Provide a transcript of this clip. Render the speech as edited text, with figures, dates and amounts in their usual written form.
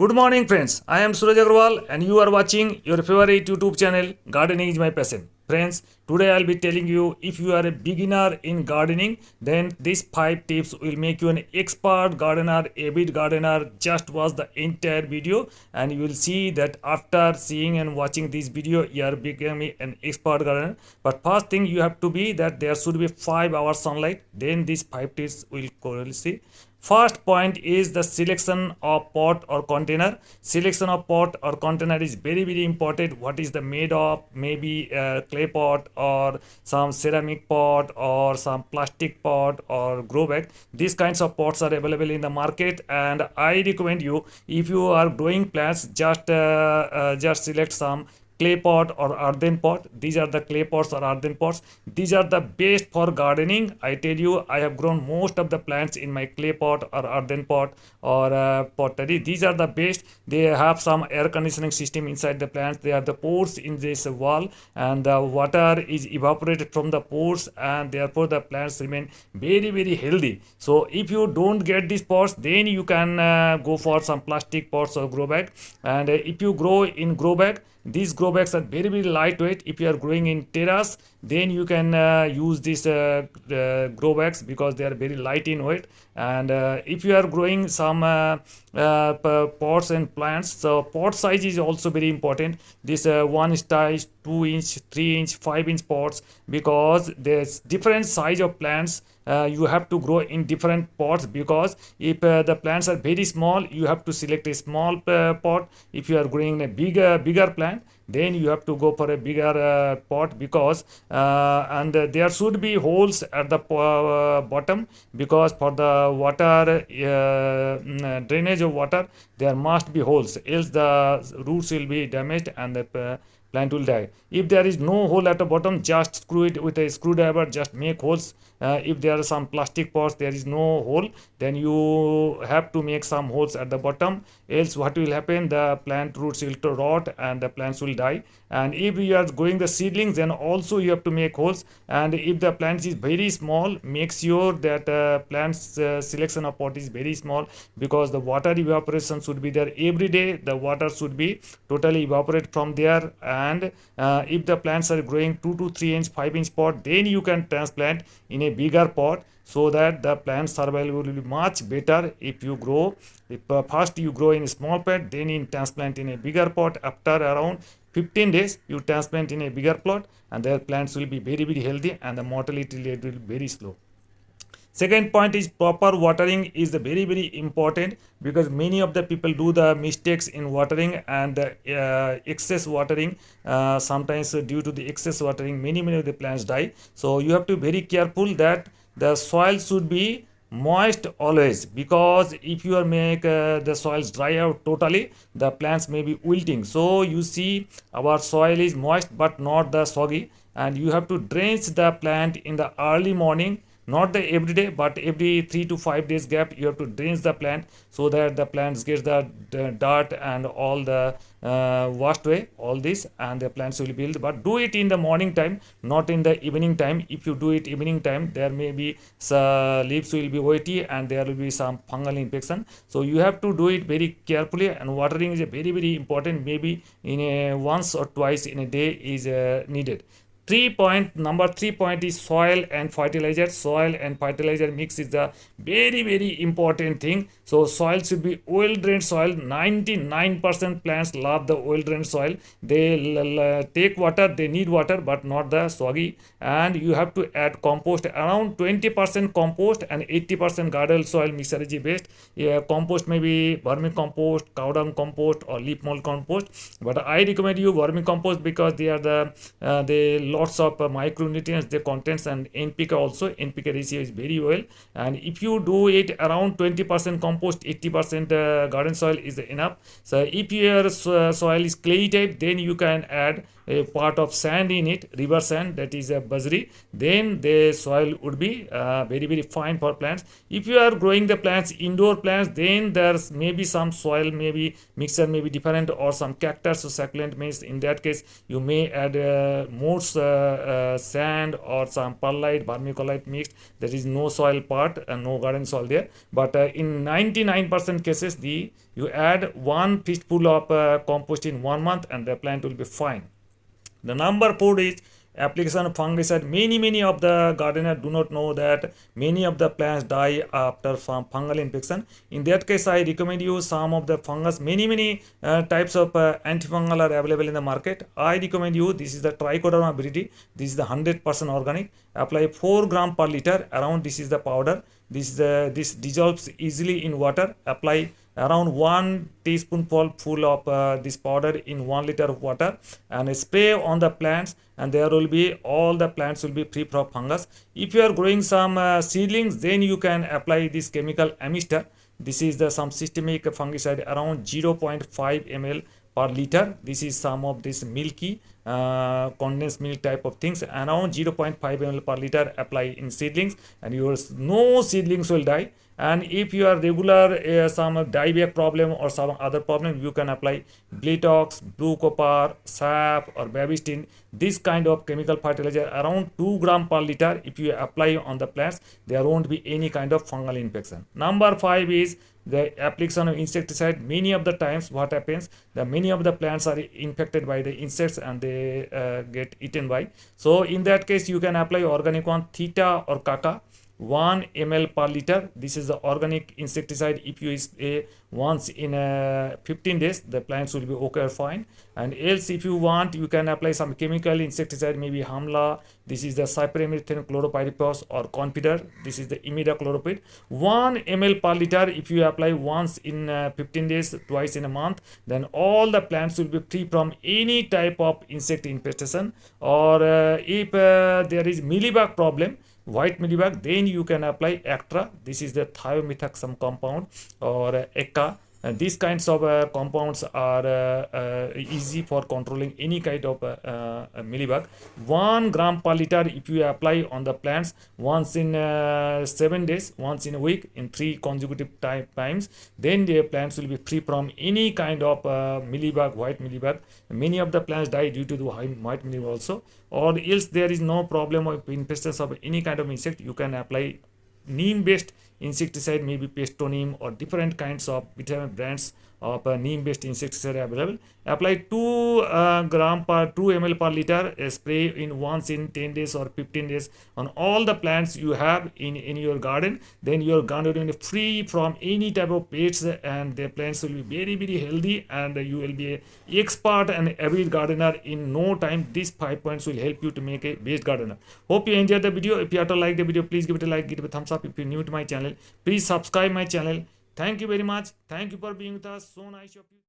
Good morning, friends. I am Suraj Agarwal, and you are watching your favorite YouTube channel, Gardening is My Passion. Friends, today I'll be telling you if you are a beginner in gardening, then these 5 tips will make you an expert gardener, avid gardener. Just watch the entire video, and you will see that after seeing and watching this video, you are becoming an expert gardener. But first thing you have to be that there should be 5 hours sunlight. Then these 5 tips will clearly see. First point is the selection of pot or container. Selection of pot or container is very important. What is the made of? Maybe a clay pot or some ceramic pot or some plastic pot or grow bag. These kinds of pots are available in the market, and I recommend you, if you are growing plants, just select some clay pot or earthen pot. These are the clay pots or earthen pots. These are the best for gardening. I tell you, I have grown most of the plants in my clay pot or earthen pot or pottery. These are the best. They have some air conditioning system inside the plants. They are the pores in this wall, and the water is evaporated from the pores, and therefore the plants remain very healthy. So if you don't get these pots, then you can go for some plastic pots or grow bag. And if you grow in grow bag, these grow bags are very lightweight. If you are growing in terrace, then you can use these grow bags because they are very light in weight. And if you are growing some pots and plants, so pot size is also very important. This 1 size, 2 inch, 3 inch, 5 inch pots, because there's different size of plants. You have to grow in different pots, because if the plants are very small, you have to select a small pot. If you are growing a bigger plant, then you have to go for a bigger pot, because and there should be holes at the bottom, because for the water drainage of water, there must be holes, else the roots will be damaged and the plant will die. If there is no hole at the bottom, just screw it with a screwdriver, just make holes. If there are some plastic pots, there is no hole, then you have to make some holes at the bottom, else what will happen, the plant roots will rot and the plants will die. And if you are growing the seedlings, then also you have to make holes. And if the plant is very small, make sure that plants selection of pot is very small, because the water evaporation should be there every day. The water should be totally evaporated from there. And if the plants are growing 2 to 3 inch, 5 inch pot, then you can transplant in a bigger pot, so that the plant survival will be much better. If you grow, if first you grow in a small pot, then in transplant in a bigger pot. After around 15 days, you transplant in a bigger plot, and their plants will be very healthy, and the mortality rate will be very slow. Second point is proper watering is very important, because many of the people do the mistakes in watering, and excess watering. Sometimes due to the excess watering, many of the plants die. So you have to be very careful that the soil should be moist always, because if you are make the soils dry out totally, the plants may be wilting. So you see, our soil is moist but not the soggy, and you have to drench the plant in the early morning, not the every day, but every 3 to 5 days gap you have to drench the plant, so that the plants get the dirt and all the washed away all this, and the plants will build. But do it in the morning time, not in the evening time. If you do it evening time, there may be leaves will be weighty, and there will be some fungal infection. So you have to do it very carefully, and watering is a very important. Maybe in a once or twice in a day is needed. Number 3 point is soil and fertilizer. Soil and fertilizer mix is the very important thing. So soil should be oil drained soil. 99% plants love the oil drained soil. They take water, they need water, but not the soggy. And you have to add compost, around 20% compost and 80% garden soil mixture is best. Yeah, compost may be vermicompost, cow dung compost, or leaf mold compost, but I recommend you vermicompost, because they are they lots of micronutrients they contains, and NPK also. NPK ratio is very well. And if you do it around 20% compost, 80% garden soil is enough. So if your soil is clay type, then you can add a part of sand in it, river sand, that is a bajri, then the soil would be very fine for plants. If you are growing the plants, indoor plants, then there's maybe some soil, maybe mixture may be different, or some cactus or succulent means. In that case, you may add more sand or some perlite, vermiculite mixed. There is no soil part and no garden soil there. But in 99% cases, you add 1 fistful of compost in 1 month, and the plant will be fine. The number 4 is application of fungicide. Many of the gardeners do not know that many of the plants die after some fungal infection. In that case, I recommend you some of the fungus. Many types of antifungal are available in the market. I recommend you, this is the Trichoderma viride. This is the 100% organic. Apply 4 gram per liter. Around this is the powder. This dissolves easily in water. Apply around 1 teaspoonful full of this powder in 1 liter of water, and spray on the plants, and there will be, all the plants will be free from fungus. If you are growing some seedlings, then you can apply this chemical Amister. This is the some systemic fungicide around 0.5 ml per liter. This is some of this milky condensed milk type of things, around 0.5 ml per liter apply in seedlings, and no seedlings will die. And if you are regular some dieback problem or some other problem, you can apply Bletox, Blue Copper, SAP or Babistin. This kind of chemical fertilizer around 2 gram per liter. If you apply on the plants, there won't be any kind of fungal infection. Number 5 is the application of insecticide. Many of the times what happens, that many of the plants are infected by the insects and they get eaten by. So in that case, you can apply organic one, Theta or Kaka, 1 ml per liter. This is the organic insecticide. If you spray once in 15 days, the plants will be okay or fine. And else, if you want, you can apply some chemical insecticide, maybe Hamla. This is the cypermethrin chloropyrifos or Confider. This is the imidacloprid. 1 ml per liter. If you apply once in 15 days, twice in a month, then all the plants will be free from any type of insect infestation. Or if there is mealybug problem, white mealybug, then you can apply Actra. This is the thiomethoxam compound, or ECA. These kinds of compounds are easy for controlling any kind of mealybug. 1 gram per liter if you apply on the plants once in 7 days, once in a week, in 3 consecutive times, then the plants will be free from any kind of mealybug, white mealybug. Many of the plants die due to the white mealybug also. Or else there is no problem of infestation of any kind of insect, you can apply neem based insecticide, maybe Pestoneem or different kinds of different brands of neem based insecticide available. Apply 2 ml per liter, spray in once in 10 days or 15 days on all the plants you have in your garden. Then your garden will be free from any type of pests, and the plants will be very healthy, and you will be an expert and avid gardener in no time. These 5 points will help you to make a best gardener. Hope you enjoyed the video. If you have to like the video, please give it a like, give it a thumbs up. If you're new to my channel, please subscribe my channel. Thank you very much. Thank you for being with us. So nice of you.